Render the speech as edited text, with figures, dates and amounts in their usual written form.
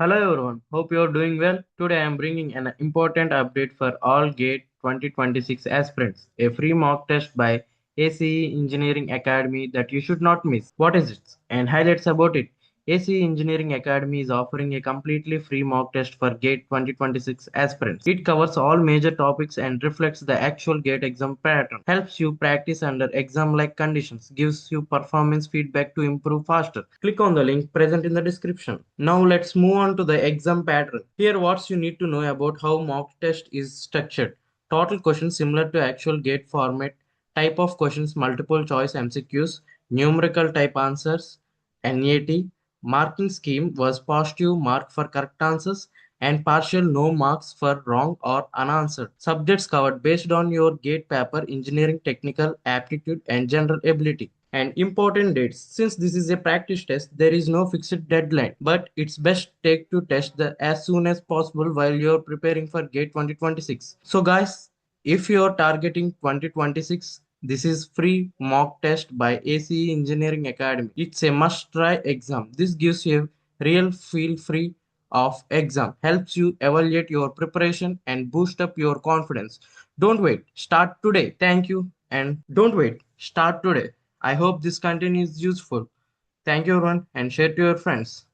Hello everyone, hope you are doing well. Today I am bringing an important update for all GATE 2026 aspirants, a free mock test by ACE Engineering Academy that you should not miss. What is it? And highlights about it. ACE Engineering Academy is offering a completely free mock test for GATE 2026 aspirants. It covers all major topics and reflects the actual GATE exam pattern, helps you practice under exam-like conditions, gives you performance feedback to improve faster. Click on the link present in the description. Now let's move on to the exam pattern. Here what you need to know about how mock test is structured. Total questions similar to actual GATE format, type of questions multiple choice MCQs, numerical type answers, NAT, marking scheme was positive mark for correct answers and partial no marks for wrong or unanswered. Subjects covered based on your GATE paper, engineering, technical, aptitude, and general ability. And important dates. Since this is a practice test, there is no fixed deadline, but it's best take to test the as soon as possible while you're preparing for GATE 2026. So guys, if you're targeting 2026, this is free mock test by ACE Engineering Academy. It's a must try exam. This gives you a real feel free of exam, helps you evaluate your preparation and boost up your confidence. Don't wait, start today. Thank you, and don't wait, start today. I hope this content is useful. Thank you everyone and share to your friends.